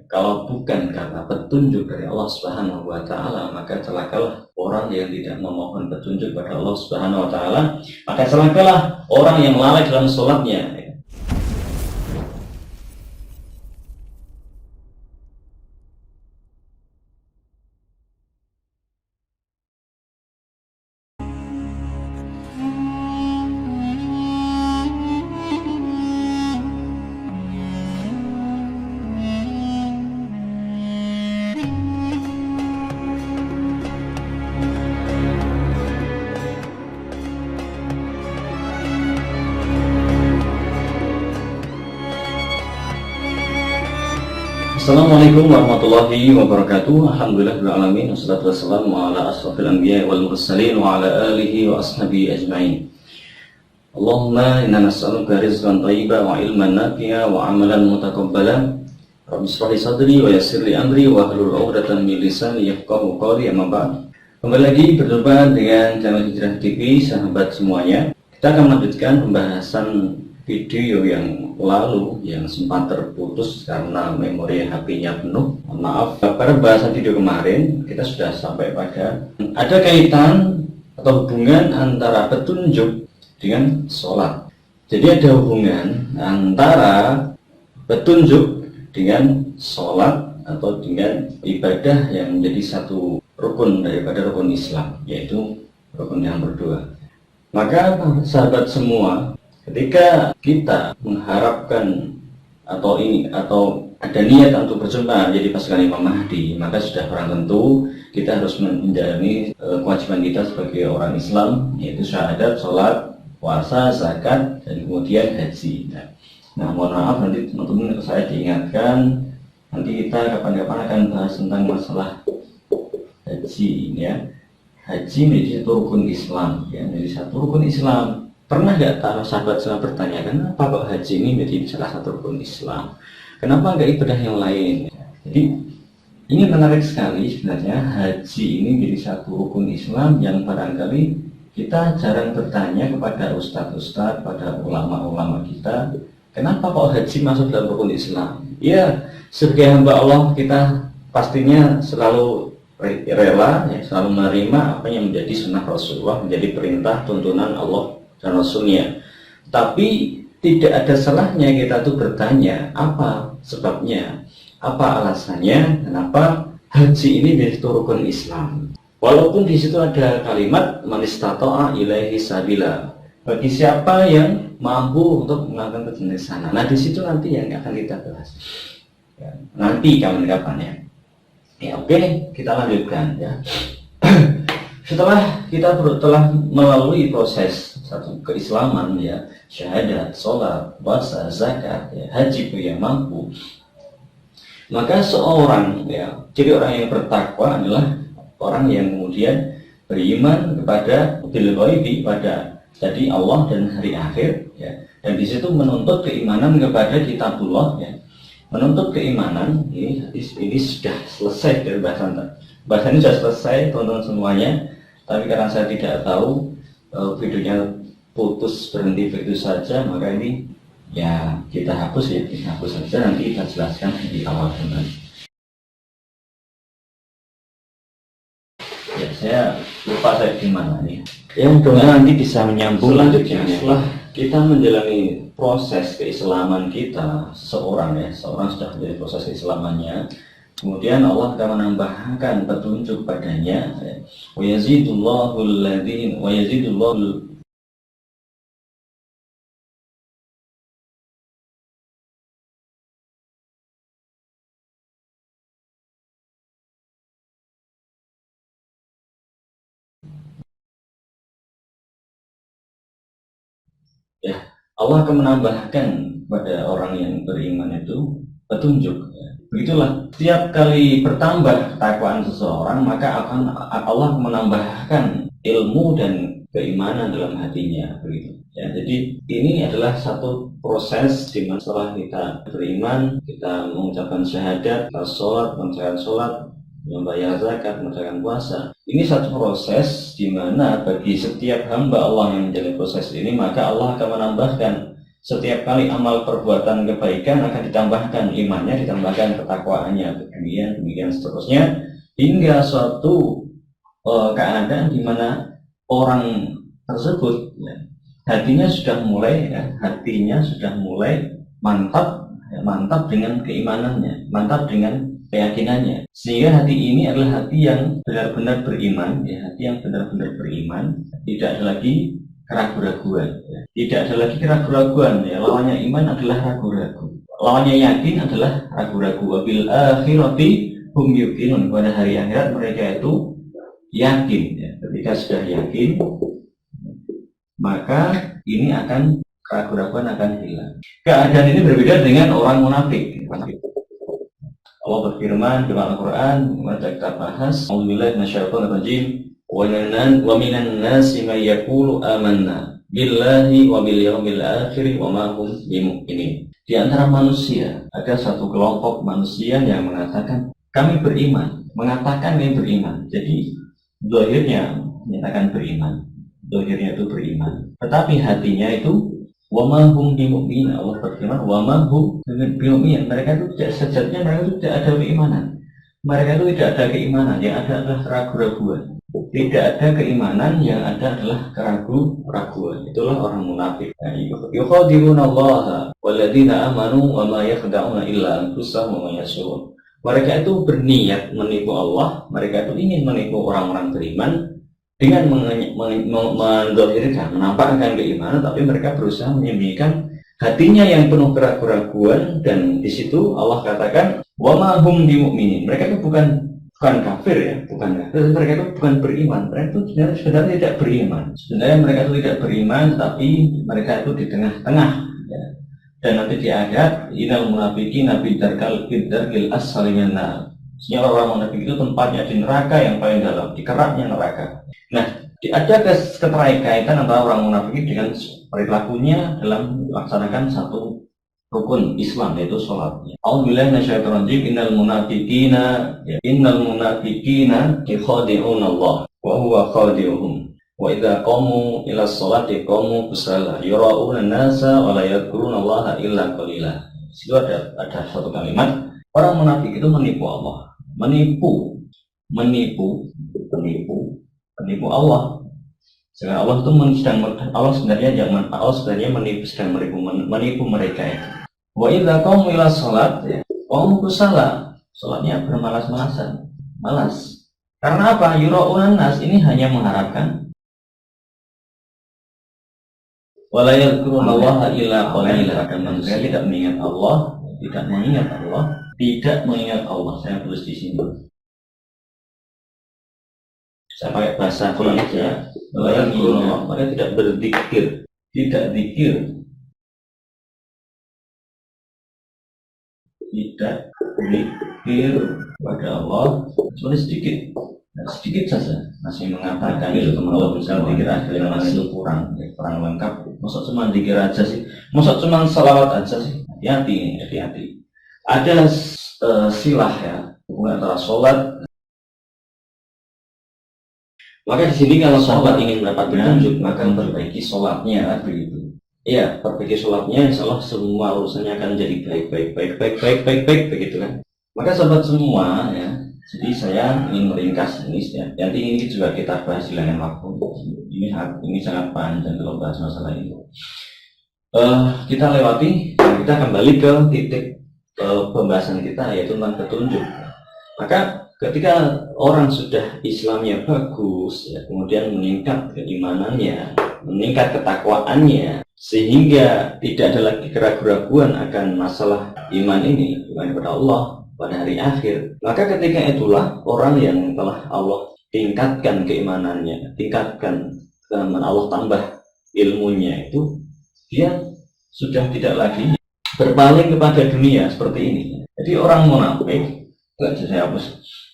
Kalau bukan karena petunjuk dari Allah Subhanahu wa taala, maka celakalah orang yang tidak memohon petunjuk pada Allah Subhanahu wa taala, maka celakalah orang yang lalai dalam sholatnya. Assalamualaikum warahmatullahi wabarakatuh. Alhamdulillahirrahmanirrahim. Wassalatu wassalamu ala asrafil anbiya wal mursalin wa ala alihi wa ashabihi ajma'in. Allahumma inna nas'aluka rizqan thayyiban wa ilman nafi'a wa amalan mutaqabbalan. Rabbi shrah li sadri wa yassir li amri wa hlul 'uqdatam min lisani yafqahu qawli. Amma ba'd. Kembali lagi berjumpa dengan channel Hijrah TV, sahabat semuanya. Kita akan melanjutkan pembahasan video yang lalu yang sempat terputus karena memori HP-nya penuh. Mohon maaf. Pada bahasan video kemarin kita sudah sampai pada ada kaitan atau hubungan antara petunjuk dengan sholat. Jadi ada hubungan antara petunjuk dengan sholat atau dengan ibadah yang menjadi satu rukun daripada rukun Islam, yaitu rukun yang berdua. Maka sahabat semua, ketika kita mengharapkan atau ada niat untuk berjumpa menjadi pasukan Imam Mahdi, maka sudah barang tentu kita harus menjalani kewajiban kita sebagai orang Islam, yaitu syahadat, sholat, puasa, zakat, dan kemudian haji. Nah, mohon maaf nanti teman-teman saya diingatkan, nanti kita kapan-kapan akan bahas tentang masalah haji, ya. Haji menjadi satu rukun Islam, ya, menjadi satu rukun Islam. Pernah nggak tahu sahabat semua bertanya, kenapa kok haji ini menjadi salah satu rukun Islam? Kenapa nggak ibadah yang lain? Jadi ini menarik sekali sebenarnya. Haji ini menjadi satu rukun Islam yang barangkali kita jarang bertanya kepada ustadz-ustadz, pada ulama-ulama kita, kenapa kok haji masuk dalam rukun Islam? Ya, sebagai hamba Allah kita pastinya selalu rela, ya, selalu menerima apa yang menjadi sunnah Rasulullah, menjadi perintah tuntunan Allah dan Rasulnya. Tapi tidak ada salahnya kita tuh bertanya apa sebabnya, apa alasannya, kenapa haji ini menjadi rukun Islam. Walaupun di situ ada kalimat man istata'a ilaihi sabila, bagi siapa yang mampu untuk melakukan perjalanan sana. Nah, di situ nanti yang akan kita bahas. Ya, nanti kapan-kapan ya. Ya, oke, kita lanjutkan ya. Setelah kita telah melalui proses satu keislaman, ya, syahadat, sholat, puasa, zakat, ya, haji itu yang mampu, maka seorang, ya, jadi orang yang bertakwa adalah orang yang kemudian beriman kepada bil ghaibi, pada jadi Allah dan hari akhir, ya, dan di situ menuntut keimanan kepada kitabullah, ya, menuntut keimanan. Ini sudah selesai dari bahasan ini sudah selesai teman-teman semuanya. Tapi karena saya tidak tahu videonya putus berhenti begitu saja, maka ini ya kita hapus, ya kita hapus saja, nanti kita jelaskan di awal kembali. Ya, saya lupa saya di mana nih. Ya, mudah-mudahan nanti bisa menyambung selanjutnya. Setelah kita menjalani proses keislaman kita, seorang sudah menjalani proses keislamannya, kemudian Allah akan menambahkan petunjuk padanya. Wa yazidullahu alladhin wa yazidullahu ya, Allah akan menambahkan pada orang yang beriman itu petunjuk, ya. Begitulah, setiap kali bertambah ketakwaan seseorang, maka Allah menambahkan ilmu dan keimanan dalam hatinya, begitu. Ya, jadi ini adalah satu proses di mana setelah kita beriman, kita mengucapkan syahadat, kita sholat, mengerjakan sholat, membayar zakat, mengerjakan puasa. Ini satu proses di mana bagi setiap hamba Allah yang menjalani proses ini, maka Allah akan menambahkan Setiap kali amal perbuatan kebaikan akan ditambahkan imannya, ditambahkan ketakwaannya, demikian seterusnya, hingga suatu keadaan di mana orang tersebut ya, hatinya sudah mulai mantap dengan keimanannya, mantap dengan keyakinannya, sehingga hati ini adalah hati yang benar-benar beriman, ya, hati yang benar-benar beriman, tidak ada lagi keraguan-raguan, ya. Tidak ada lagi keraguan-raguan, ya. Lawannya iman adalah ragu-ragu, lawannya yakin adalah ragu-ragu. Wabil akhirati hum yuqinun, pada hari akhirat mereka itu yakin, ya. Ketika sudah yakin, maka ini keraguan-raguan akan hilang. Keadaan ini berbeda dengan orang munafik. Allah berfirman dalam Al-Quran, maka kita bahas, Alhamdulillah minasyaitonir rajim, wa minan nasi may yaqulu amanna billahi wa bil yawmil akhir wa ma hum bimu'minin. Di antara manusia ada satu kelompok manusia yang mengatakan kami beriman, Jadi zahirnya menyatakan beriman, zahirnya itu beriman, tetapi hatinya itu wa ma hum bimu'minin. Allah berfirman wa ma hum bimu'minin. Mereka itu sejatinya mereka itu tidak ada keimanan. Mereka itu tidak ada keimanan, yang ada adalah keraguan-raguan. Tidak ada keimanan, yang ada adalah keraguan-raguan. Itulah orang munafik. Yukhadi'una Allah walladzina amanu wa ma yakhda'una illa anfusahum wa ma yashurun. Mereka itu berniat menipu Allah, mereka itu ingin menipu orang-orang beriman dengan menzahirkan, menampakkan keimanan, tapi mereka berusaha menyembunyikan hatinya yang penuh keraguan-raguan. Dan di situ Allah katakan wa ma hum bimu'minin. Mereka itu bukan kafir, ya, mereka itu bukan beriman. Mereka itu sebenarnya tidak beriman. Sebenarnya mereka itu tidak beriman, tapi mereka itu di tengah-tengah, ya. Dan nanti di akhirat innal munafiqina fi darkil asfali minan nar. Sebenarnya orang munafik itu tempatnya di neraka yang paling dalam, di keraknya neraka. Nah, ada keterkaitan antara orang munafik dengan perilakunya dalam melaksanakan satu rukun Islam, yaitu sholatnya. A'udzubillahi minasyaitonir rajim. Innal munafiqina yukhadi'una Allah wa huwa khadi'uhum wa idza qamu ila sholati qamu kusala yura'una an-nasa wa la yadhkuruna Allah illa qalila. Situ ada satu kalimat, orang munafik itu menipu Allah, menipu Allah. Sedangkan Allah sebenarnya sedang menipu mereka itu. Wa idza qamu ila shalat, qamu kusala, salatnya bermalas-malasan, malas. Karena apa? Yura'unan nas, ini hanya mengharapkan wala yadhkurunallaha illa qalila. Manusia tidak mengingat Allah, tidak mengingat Allah. Saya tulis di sini. Saya pakai bahasa Quran saja. Mereka tidak berzikir, tidak zikir, kepada Allah kecuali sedikit saja. Masih mengatakan itu kalau misalnya dikira itu kurang lengkap. Masa cuma dikira aja sih? Masa cuma salawat aja sih? Hati-hati. Ada silah, ya, hubungan antara sholat. Maka di sini kalau sahabat ingin mendapat petunjuk, maka perbaiki sholatnya, begitu. Iya, perbaiki sholatnya, insya Allah semua urusannya akan menjadi baik, begitu kan? Maka sahabat semua, ya. Jadi saya ingin meringkas ini, ya. Nanti ini juga kita bahas di lain waktu. Ini sangat panjang kalau bahas masalah ini. Kita lewati, kita kembali ke titik pembahasan kita, yaitu tentang petunjuk. Maka ketika orang sudah Islamnya bagus, ya, kemudian meningkat keimanannya, meningkat ketakwaannya, sehingga tidak ada lagi keraguan-raguan akan masalah iman ini, iman kepada Allah pada hari akhir, maka ketika itulah orang yang telah Allah tingkatkan keimanannya, Allah tambah ilmunya itu, dia sudah tidak lagi berpaling kepada dunia seperti ini. Jadi orang munafik,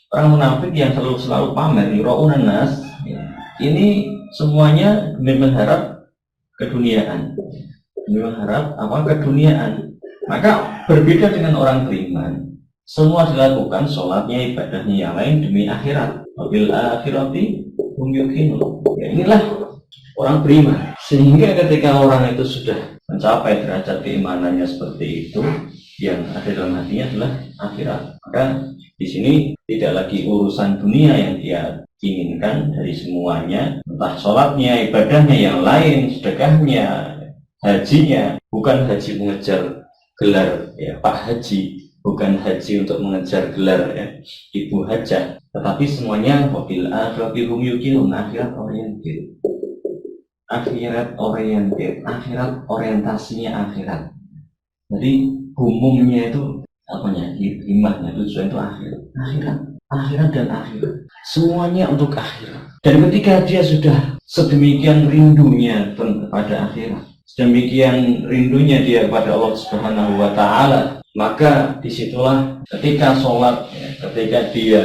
orang munafik yang selalu pamer, yura'unan nas, ya, ini semuanya demi mengharap keduniaan, Maka berbeda dengan orang beriman, semua dilakukan sholatnya, ibadahnya yang lain demi akhirat. Wabil akhirati hum yuqinun. Ya, inilah orang beriman. Sehingga ketika orang itu sudah mencapai derajat keimanannya seperti itu, yang ada dalam hatinya adalah akhirat. Maka di sini tidak lagi urusan dunia yang dia inginkan dari semuanya, entah sholatnya, ibadahnya yang lain, sedekahnya, hajinya, bukan haji mengejar gelar ya Pak Haji, bukan haji untuk mengejar gelar ya Ibu Hajah, tetapi semuanya mobil akhirati hum yuqinun, akhirat oriented, akhirat orientasinya akhirat. Jadi umumnya itu apanya, hikmahnya, tujuan itu akhirat dan akhirat, semuanya untuk akhirat. Dan ketika dia sudah sedemikian rindunya kepada akhirat, sedemikian rindunya dia kepada Allah Subhanahu wa Ta'ala, maka disitulah ketika sholat ya, ketika dia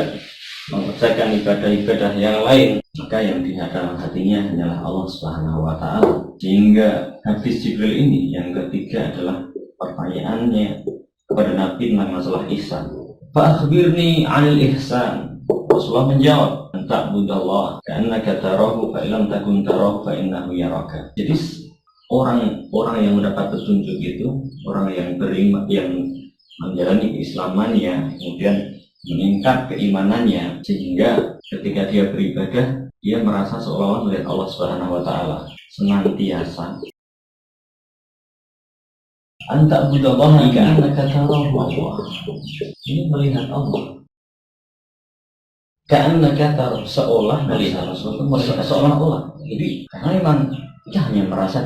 mengerjakan ibadah-ibadah yang lain, maka yang di dalam hatinya hanyalah Allah Subhanahu wa Ta'ala. Sehingga hadis Jibril ini yang ketiga adalah pertanyaannya kepada Nabi tentang masalah ihsan. Fa akhbirni 'anil ihsan. Rasulullah menjawab, "Ta'budallah ka'annaka tarahu fa illam takun tarahu fa innahu yaraka." Jadi orang yang mendapat petunjuk itu orang yang beriman, yang menjalani keislamannya, kemudian meningkat keimanannya, sehingga ketika dia beribadah dia merasa seolah-olah melihat Allah Subhanahu wa Ta'ala senantiasa. Anta budallaha ka'annaka tarahu, ini melihat Allah. Ka'annaka tarahu, seolah melihat Rasulullah, seolah-olah. Jadi karena memang dia hanya merasa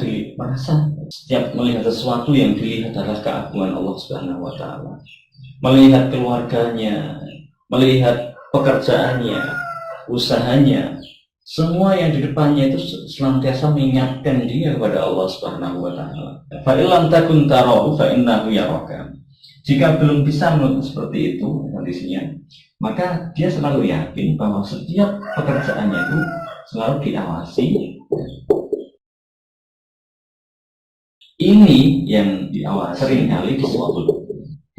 setiap melihat sesuatu yang dilihat adalah keagungan Allah Subhanahu wa Ta'ala. Melihat keluarganya, melihat pekerjaannya, usahanya, semua yang di depannya itu senantiasa mengingatkan dia kepada Allah Subhanahu wa Ta'ala. Fa illam takun tarahu fa innahu yaraka. Jika belum bisa melihat seperti itu kondisinya, maka dia selalu yakin bahwa setiap pekerjaannya itu selalu diawasi. Ini yang diawasi seringkali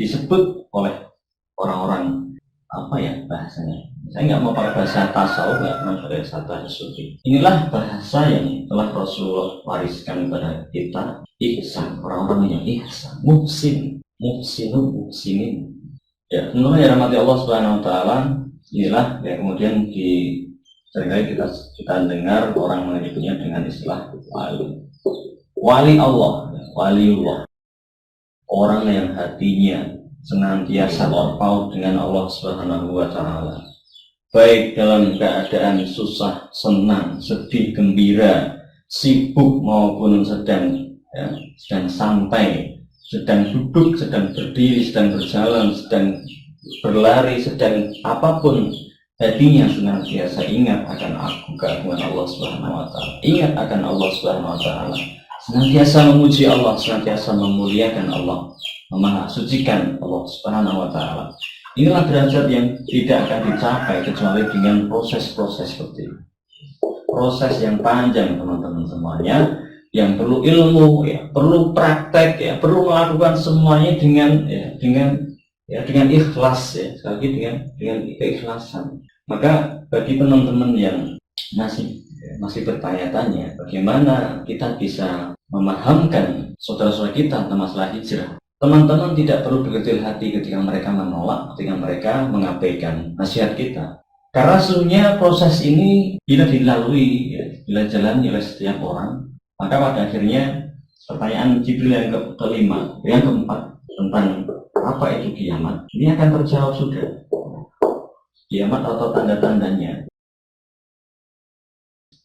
disebut oleh orang-orang apa ya bahasanya, saya nggak mau pakai bahasa tasawuf, nggak pernah pakai bahasa tasawuf. Inilah bahasa yang telah Rasulullah wariskan kepada kita, ihsan, orang-orang yang ihsan, muhsinin. Ya, menurut yang rahmati Allah Subhanahu wa Ta'ala, inilah yang kemudian seringkali kita dengar orang menyebutnya dengan istilah wali Allah, waliullah, orang yang hatinya senantiasa terpaut dengan Allah Subhanahu wa Ta'ala, baik dalam keadaan susah, senang, sedih, gembira, sibuk maupun sedang santai, sedang duduk, sedang berdiri, sedang berjalan, sedang berlari, sedang apapun, hatinya senantiasa ingat akan keagungan Allah Subhanahu wa Ta'ala, ingat akan Allah Subhanahu wa Ta'ala, senantiasa memuji Allah, senantiasa memuliakan Allah, memahasucikan Allah Subhanahu wa Ta'ala. Inilah derajat yang tidak akan dicapai kecuali dengan proses-proses seperti ini. Proses yang panjang teman-teman semuanya, yang perlu ilmu, ya, perlu praktek, ya, perlu melakukan semuanya dengan ikhlas, ya, sekali lagi dengan keikhlasan. Maka bagi teman-teman yang masih bertanya-tanya bagaimana kita bisa memahamkan saudara-saudara kita tentang masalah hijrah, teman-teman tidak perlu berkecil hati ketika mereka menolak, ketika mereka mengabaikan nasihat kita. Karena sesungguhnya proses ini bila dilalui, ya, bila jalani oleh setiap orang, maka pada akhirnya pertanyaan Jibril yang keempat tentang apa itu kiamat, ini akan terjawab sudah. Kiamat atau tanda-tandanya.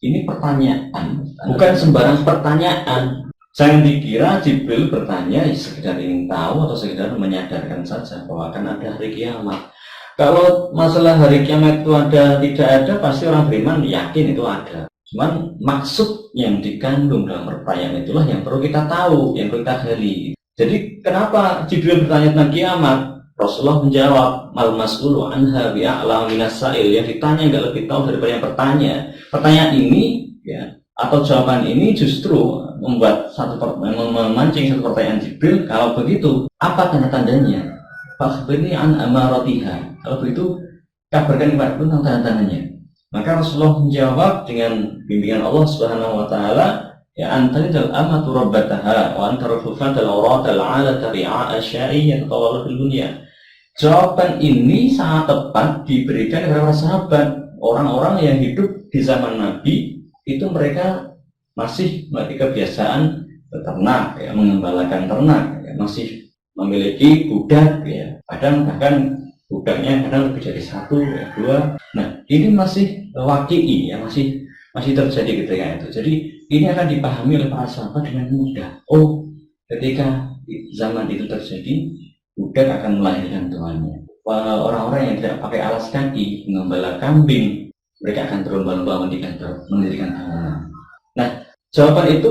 Ini pertanyaan, bukan sembarang pertanyaan. Jangan dikira Jibril bertanya sekedar ingin tahu atau sekedar menyadarkan saja bahwa akan ada hari kiamat. Kalau masalah hari kiamat itu ada tidak ada, pasti orang beriman yakin itu ada. Cuman maksud yang dikandung dalam pertanyaan itulah yang perlu kita tahu, yang perlu kita gali. Jadi kenapa Jibril bertanya tentang kiamat? Rasulullah menjawab, mal mas'ulu anha bi'a'lam minas sa'il, yang ditanya nggak lebih tahu daripada yang bertanya. Pertanyaan ini, ya, atau jawaban ini justru membuat memancing satu pertanyaan Jibril. Kalau begitu, apa tanda-tandanya? Fakhbirni an amaratiha. Kalau begitu, kabarkan kepadaku tentang tanda-tandanya. Maka Rasulullah menjawab dengan bimbingan Allah Subhanahu wa Ta'ala, Ya antalidal amatu rabbataha wa antarul hufatal awratal alata ri'a asyai yang tawal fil dunia. Jawaban ini sangat tepat diberikan kepada para sahabat. Orang-orang yang hidup di zaman Nabi itu mereka masih memiliki kebiasaan beternak, ya, mengembalakan ternak, ya, masih memiliki budak, ya. Kadang bahkan budaknya kadang lebih dari 1, ya, 2. Nah, ini masih waqi'i, ya, masih terjadi ketika itu. Jadi ini akan dipahami oleh para sahabat dengan mudah. Oh, ketika zaman itu terjadi, budak akan melahirkan tuannya. Orang-orang yang tidak pakai alas kaki mengembala kambing, mereka akan berlomba-lomba mendirikan bangunan. Nah, jawaban itu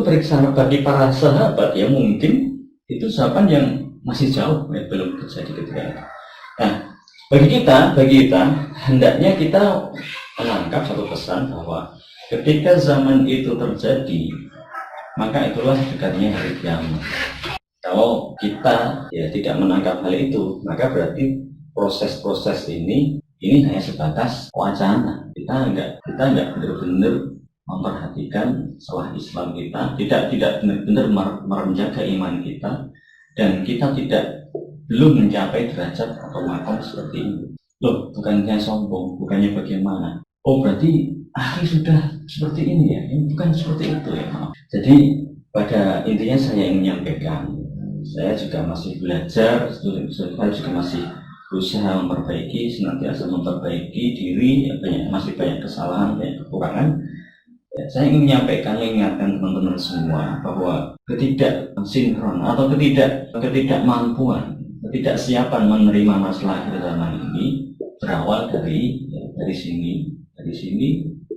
bagi para sahabat ya mungkin itu jawaban yang masih jauh, ya, belum terjadi ketika itu. Nah, bagi kita hendaknya kita menangkap satu pesan bahwa ketika zaman itu terjadi, maka itulah dekatnya hari kiamat. Kalau kita ya tidak menangkap hal itu, maka berarti proses-proses ini hanya sebatas wacana. Kita enggak benar-benar memperhatikan salah Islam kita, tidak benar-benar menjaga iman kita, dan kita belum mencapai derajat atau makam seperti ini. Loh, bukannya sombong, bukannya bagaimana? Oh, berarti akhir sudah seperti ini ya? Bukan seperti itu ya, maaf. Jadi pada intinya saya ingin menyampaikan, saya juga masih belajar, saya juga masih berusaha memperbaiki, senantiasa memperbaiki diri, ya, masih banyak kesalahan, banyak kekurangan. Ya, saya ingin mengingatkan teman-teman semua bahwa ketidaksinkron atau ketidakmampuan, ketidaksiapan menerima masalah akhir zaman ini berawal dari sini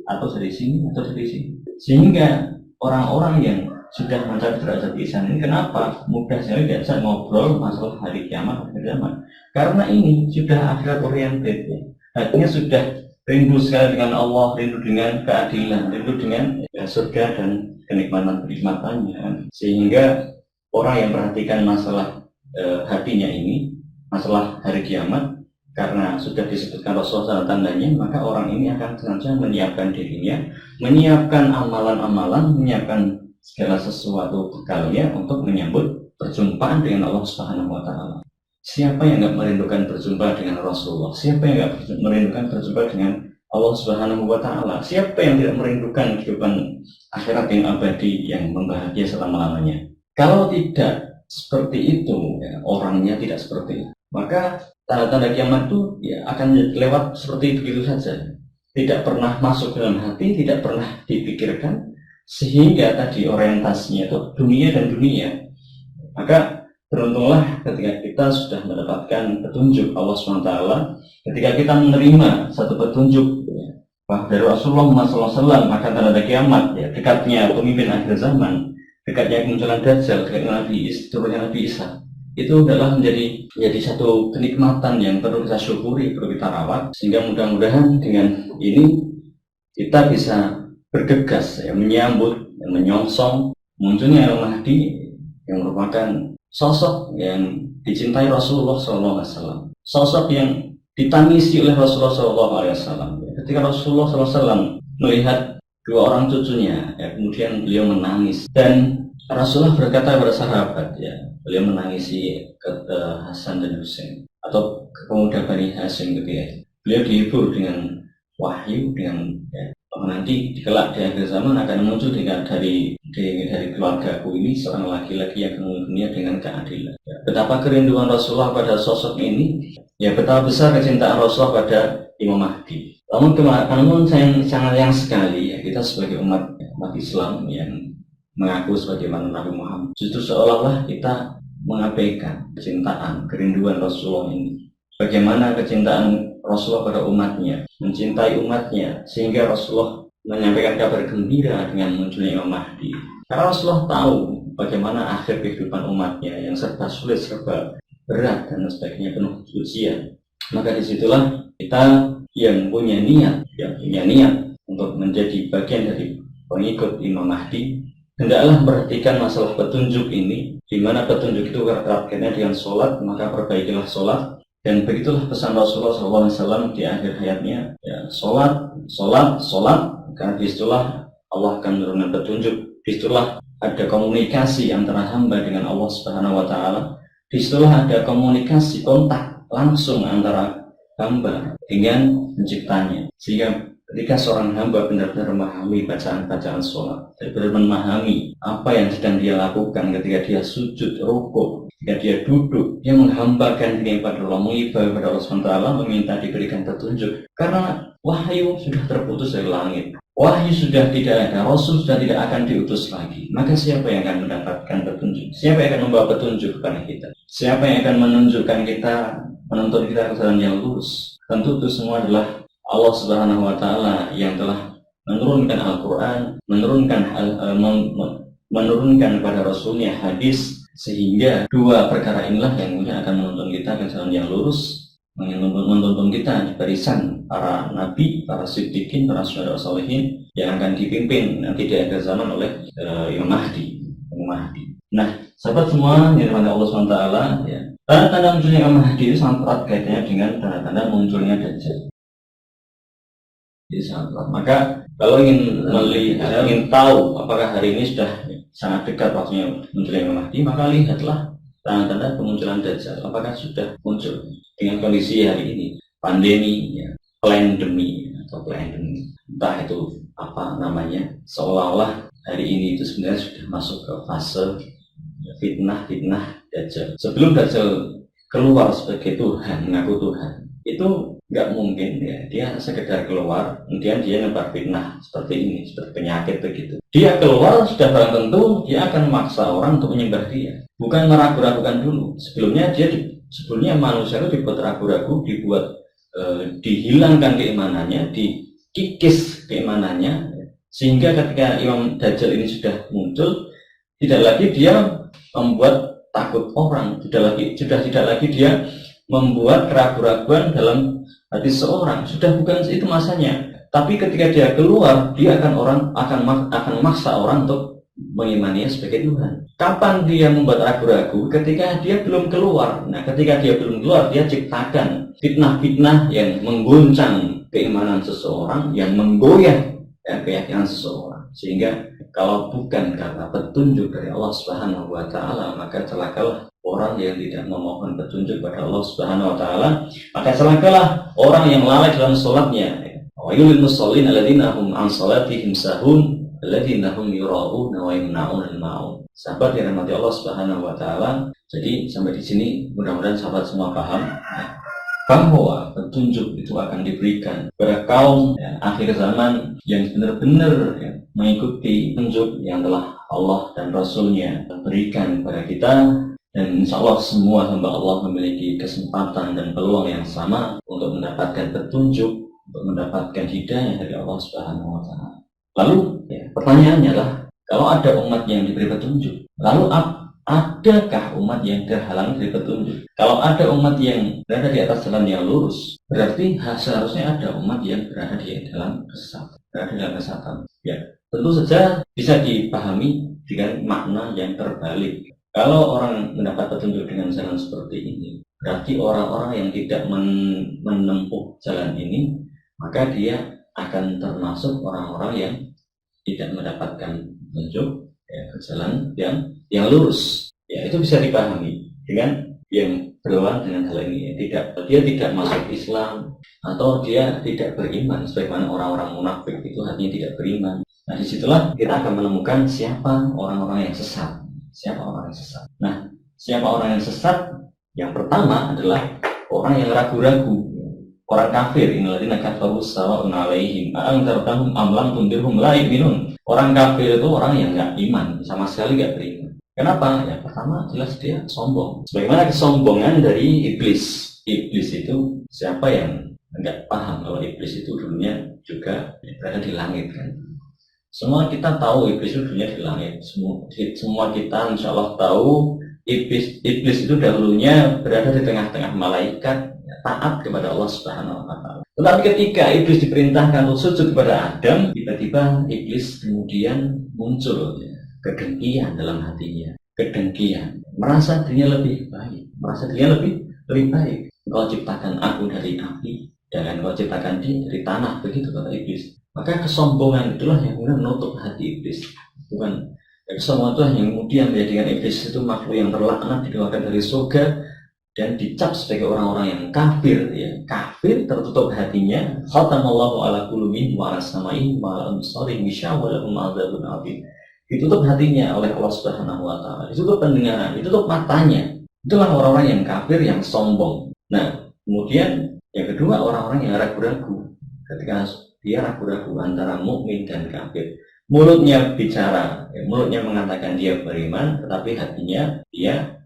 atau dari sini. Sehingga orang-orang yang sudah mencapai derajat ihsan ini kenapa mudah sekali diajak ngobrol masalah hari kiamat akhir zaman? Karena ini sudah akhirat oriented, ya. Hatinya sudah rindu sekali dengan Allah, rindu dengan keadilan, rindu dengan surga dan kenikmatannya. Sehingga orang yang perhatikan masalah hatinya ini, masalah hari kiamat, karena sudah disebutkan Rasulullah tandanya, maka orang ini akan senantiasa menyiapkan dirinya, menyiapkan amalan-amalan, menyiapkan segala sesuatu bekalnya untuk menyambut perjumpaan dengan Allah Subhanahu wa Ta'ala. Siapa yang enggak merindukan berjumpa dengan Rasulullah? Siapa yang enggak merindukan berjumpa dengan Allah Subhanahu wa Ta'ala? Siapa yang tidak merindukan kehidupan akhirat yang abadi, yang membahagia selama-lamanya? Kalau tidak seperti itu, ya, orangnya tidak seperti itu, maka tanda-tanda kiamat itu ya akan lewat seperti begitu saja. Tidak pernah masuk dalam hati, tidak pernah dipikirkan, sehingga tadi orientasinya itu dunia dan dunia. Maka beruntunglah ketika kita sudah mendapatkan petunjuk Allah SWT, ketika kita menerima satu petunjuk, ya, dari Rasulullah SAW, maka tanda kiamat, ya, dekatnya pemimpin akhir zaman, dekatnya kemunculan Dajjal, dekatnya turunnya Nabi Isa, itu adalah menjadi satu kenikmatan yang perlu kita syukuri, perlu kita rawat, sehingga mudah-mudahan dengan ini kita bisa bergegas, ya, menyambut, ya, menyongsong munculnya Al-Mahdi yang merupakan sosok yang dicintai Rasulullah SAW, sosok yang ditangisi oleh Rasulullah SAW. Ketika Rasulullah SAW melihat dua orang cucunya, ya, kemudian beliau menangis, dan Rasulullah berkata kepada sahabat, ya, beliau menangisi Hasan dan Husain atau pemuda Bani Hashim ketika itu. Beliau dihibur dengan wahyu, dengan nanti kelak di akhir zaman akan muncul dari keluargaku ini seorang laki-laki yang akan dunia dengan keadilan. Ya, betapa kerinduan Rasulullah pada sosok ini, ya, betapa besar kecintaan Rasulullah pada Imam Mahdi. Namun sayang sekali, ya, kita sebagai umat Islam yang mengaku sebagaimana Nabi Muhammad, justru seolah-olah kita mengabaikan kecintaan, kerinduan Rasulullah ini. Bagaimana kecintaan Rasulullah pada umatnya, mencintai umatnya, sehingga Rasulullah menyampaikan kabar gembira dengan munculnya Imam Mahdi. Karena Rasulullah tahu bagaimana akhir kehidupan umatnya yang serba sulit, serba berat, dan sebagainya, penuh ujian. Maka disitulah kita yang punya niat untuk menjadi bagian dari pengikut Imam Mahdi, hendaklah perhatikan masalah petunjuk ini, di mana petunjuk itu terkait dengan sholat, maka perbaikilah sholat. Dan begitulah pesan Rasulullah SAW di akhir hayatnya, ya, sholat, karena disitulah Allah akan menurunkan petunjuk, disitulah ada komunikasi antara hamba dengan Allah Subhanahu wa taala, disitulah ada komunikasi kontak langsung antara hamba dengan penciptanya. Sehingga ketika seorang hamba benar-benar memahami bacaan-bacaan sholat, benar-benar memahami apa yang sedang dia lakukan ketika dia sujud, rukuk, ketika dia duduk, dia menghambakan diri kepada Allah, mengibadah kepada Allah SWT, meminta diberikan petunjuk. Karena wahyu sudah terputus dari langit, wahyu sudah tidak ada, Rasul sudah tidak akan diutus lagi. Maka siapa yang akan mendapatkan petunjuk? Siapa yang akan membawa petunjuk kepada kita? Siapa yang akan menunjukkan kita, menuntun kita ke jalan yang lurus? Tentu itu semua adalah Allah Subhanahu wa taala yang telah menurunkan Al-Qur'an, menurunkan kepada Rasulnya hadis, sehingga dua perkara inilah yang akan menuntun kita ke jalan yang lurus, menuntun kita di barisan para nabi, para siddiqin, para syuhada sholihin yang akan dipimpin nanti di akhir zaman oleh Imam Mahdi. Nah, sahabat semua yang dimana Allah SWT, ya, tanda-tanda munculnya Imam Mahdi itu sangat erat kaitannya dengan tanda-tanda munculnya Dajjal. Jadi sangat erat. Maka kalau ingin melihat, ingin tahu apakah hari ini sudah sangat dekat waktunya munculnya Imam Mahdi, maka lihatlah tanda-tanda kemunculan Dajjal. Apakah sudah muncul dengan kondisi hari ini, pandemi, ya, plandemi atau plandemi, entah itu apa namanya, seolah-olah hari ini itu sebenarnya sudah masuk ke fase fitnah Dajjal. Sebelum Dajjal keluar sebagai Tuhan, mengaku Tuhan, itu nggak mungkin ya, dia sekedar keluar kemudian dia nebar fitnah seperti ini, seperti penyakit begitu. Dia keluar sudah barang tentu dia akan memaksa orang untuk menyembah dia, bukan meragu-ragukan dulu. Sebelumnya manusia itu dibuat ragu-ragu, dibuat dihilangkan keimanannya, dikikis keimanannya, sehingga ketika Imam Dajjal ini sudah muncul, tidak lagi dia membuat takut orang, sudah tidak lagi dia membuat keraguan-keraguan dalam hati seorang. Sudah bukan itu masanya. Tapi ketika dia keluar, dia akan memaksa orang untuk mengimaninya sebagai Tuhan. Kapan dia membuat ragu-ragu? Ketika dia belum keluar. Nah, ketika dia belum keluar, dia ciptakan fitnah-fitnah yang mengguncang keimanan seseorang, yang menggoyah keyakinan seseorang. Sehingga kalau bukan karena petunjuk dari Allah Subhanahu wa taala, maka celakalah orang yang tidak memohon petunjuk pada Allah Subhanahu wa taala, maka celakalah orang yang lalai dalam salatnya. Wa yulil musallin alladzina hum an salatihim sahun alladzina hum yura'una wa yamna'una al-ma'un. Sahabat yang dirahmati Allah Subhanahu wa taala. Jadi sampai di sini mudah-mudahan sahabat semua paham bahwa petunjuk itu akan diberikan kepada kaum akhir zaman yang benar-benar mengikuti petunjuk yang telah Allah dan Rasulnya berikan kepada kita. Dan insya Allah semua hamba Allah memiliki kesempatan dan peluang yang sama untuk mendapatkan petunjuk, untuk mendapatkan hidayah dari Allah Subhanahu wa taala. Lalu pertanyaannya adalah, kalau ada umat yang diberi petunjuk, lalu adakah umat yang terhalang dari petunjuk? Kalau ada umat yang berada di atas jalan yang lurus, berarti seharusnya ada umat yang berada di dalam kesesatan. Ya, tentu saja bisa dipahami dengan makna yang terbalik. Kalau orang mendapat petunjuk dengan jalan seperti ini, berarti orang-orang yang tidak menempuh jalan ini, maka dia akan termasuk orang-orang yang tidak mendapatkan petunjuk ke jalan yang lurus. Ya, itu bisa dipahami dengan yang berlawan dengan hal ini. Dia tidak masuk Islam atau dia tidak beriman, sebagaimana orang-orang munafik itu hatinya tidak beriman. Nah, disitulah kita akan menemukan siapa orang-orang yang sesat. Siapa orang yang sesat? Nah, siapa orang yang sesat? Yang pertama adalah orang yang ragu-ragu, orang kafir. Innalladzina kafaru sawa'un 'alaihim a'anzartahum am lam tundirhum la yu'minun. Orang kafir itu orang yang nggak iman, sama sekali nggak beriman. Kenapa? Yang pertama jelas dia sombong. Sebagaimana kesombongan dari iblis. Iblis itu siapa yang nggak paham kalau iblis itu dulunya juga berada di langit kan? Semua kita tahu iblis itu dulunya di langit. Semua kita insya Allah tahu iblis itu dahulunya berada di tengah-tengah malaikat, taat kepada Allah Subhanahu wa taala. Tetapi ketika iblis diperintahkan untuk sujud kepada Adam, tiba-tiba iblis kemudian muncul kedengkian dalam hatinya. Kedengkian, merasa dirinya lebih baik. Engkau ciptakan aku dari api, dan engkau ciptakan dia dari tanah, begitu kata iblis. Maka kesombongan itulah yang kemudian menutup hati iblis. Bukan Dan semua itu yang kemudian menjadikan iblis itu makhluk yang terlaknat, dikeluarkan dari surga dan dicap sebagai orang-orang yang kafir, ya. Kafir, tertutup hatinya. Khatamallahu ala qulubihim wa ala sam'ihim wa ala absarihim gishawa wa lahum adzabun adzim. Ditutup hatinya oleh Allah Subhanahu wa taala, ditutup pendengaran, ditutup matanya. Itulah orang-orang yang kafir, yang sombong. Nah, kemudian yang kedua, orang-orang yang ragu-ragu. Ketika dia ragu-ragu antara mukmin dan kafir, mulutnya bicara, ya, mulutnya mengatakan dia beriman, tetapi hatinya dia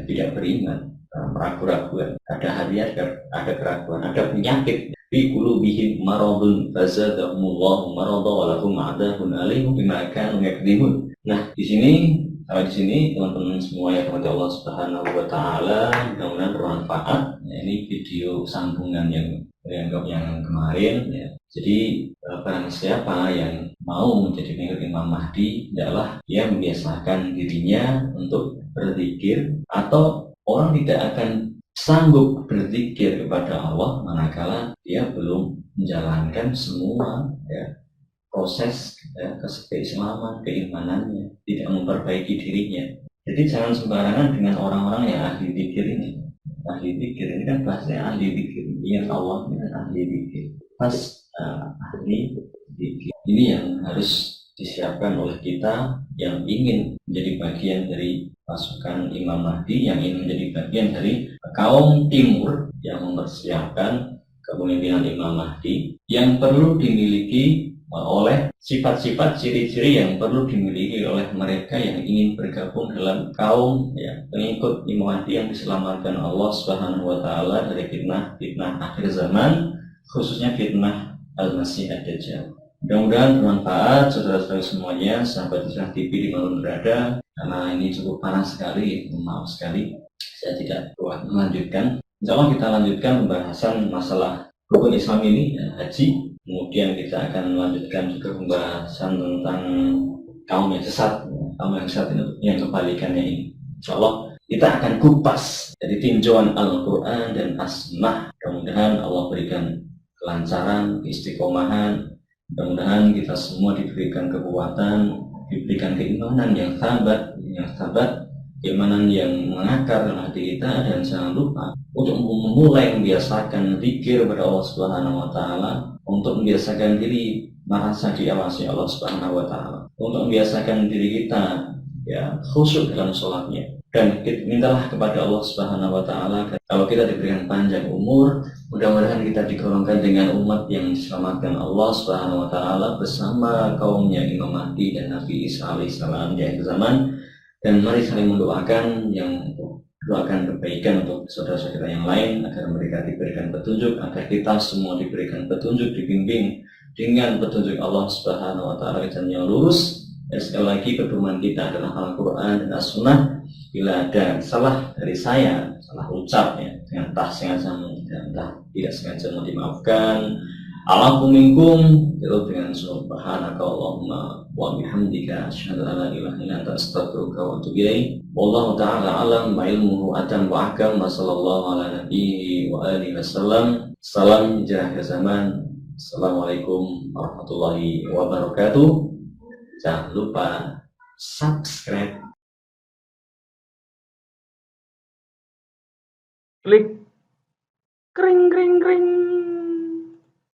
tidak beriman. Ragu-raguan, ada hati, ada keraguan, ada penyakit fi qulubihim maradun fazadahumullahu marada wa lahum adzabun alim bima kanu yakdzibun. Nah, di sini teman-teman semua yang kepada Allah Subhanahu wa taala, mudah-mudahan bermanfaat. Ya, ini video sambungan yang kemarin, ya. Jadi barang siapa yang mau menjadi pengikut Imam Mahdi adalah dia membiasakan dirinya untuk berzikir, atau orang tidak akan sanggup berzikir kepada Allah manakala dia belum menjalankan semua, ya, proses, ya, keislaman, keimanannya, tidak memperbaiki dirinya. Jadi jangan sembarangan dengan orang-orang yang ahli zikir ini. Ahli zikir ini kan bahasanya ahli zikir, ingat Allah ini kan ahli zikir. Pas ahli zikir ini yang harus disiapkan oleh kita yang ingin menjadi bagian dari pasukan Imam Mahdi, yang ingin menjadi bagian dari kaum timur yang mempersiapkan kepemimpinan Imam Mahdi, yang perlu dimiliki oleh sifat-sifat ciri-ciri yang perlu dimiliki oleh mereka yang ingin bergabung dalam kaum, ya, pengikut Imam Mahdi yang diselamatkan Allah Subhanahu wa taala dari fitnah akhir zaman, khususnya fitnah Al-Masih Ad-Dajjal. Mudah-mudahan bermanfaat saudara-saudara semuanya, sahabat Islam TV dimanapun berada. Karena ini cukup panas sekali, maaf sekali saya tidak kuat melanjutkan. Insya Allah kita lanjutkan pembahasan masalah rukun Islam ini, ya, haji. Kemudian kita akan melanjutkan juga pembahasan tentang kaum yang sesat ini, yang kebalikannya ini. Insya Allah kita akan kupas dari tinjauan Al-Quran dan As-Sunnah. Mudah-mudahan Allah berikan kelancaran, istiqomahan. Mudah-mudahan kita semua diberikan kekuatan, diberikan keimanan yang sabat, keimanan yang mengakar dalam hati kita, dan jangan lupa untuk memulai membiasakan zikir kepada Allah Subhanahu wa taala, untuk membiasakan diri merasa diawasi Allah Subhanahu wa taala, untuk membiasakan diri kita, ya, khusyuk dalam sholatnya. Dan mintalah kepada Allah Subhanahu wa taala kalau kita diberikan panjang umur, mudah-mudahan kita digolongkan dengan umat yang diselamatkan Allah Subhanahu wa taala bersama kaumnya Imam Mahdi dan Nabi Isa alaihissalam di akhir zaman. Dan mari saling mendoakan, yang doakan kebaikan untuk saudara-saudara yang lain agar mereka diberikan petunjuk, agar kita semua diberikan petunjuk, dibimbing dengan petunjuk Allah Subhanahu wa taala yang lurus. Dan sekali lagi pedoman kita adalah Al-Quran dan As-Sunnah. Bila ada salah dari saya, salah ucap, ya, dengan sengaja dan tidak sengaja, mau dimaafkan. Alakum minkum, itu dengan subhanaka Allahumma wa bihamdika asyhadu an la ilaha illa anta astaghfiruka wa atubu ilaik. Wallahu ta'ala alam wa ilmuhu atam wa ahkam wa sallallahu ala nabiyyi wa alihi wasallam. Salam hijrah ke zaman. Assalamualaikum warahmatullahi wabarakatuh. Jangan lupa subscribe, klik kring kring kring.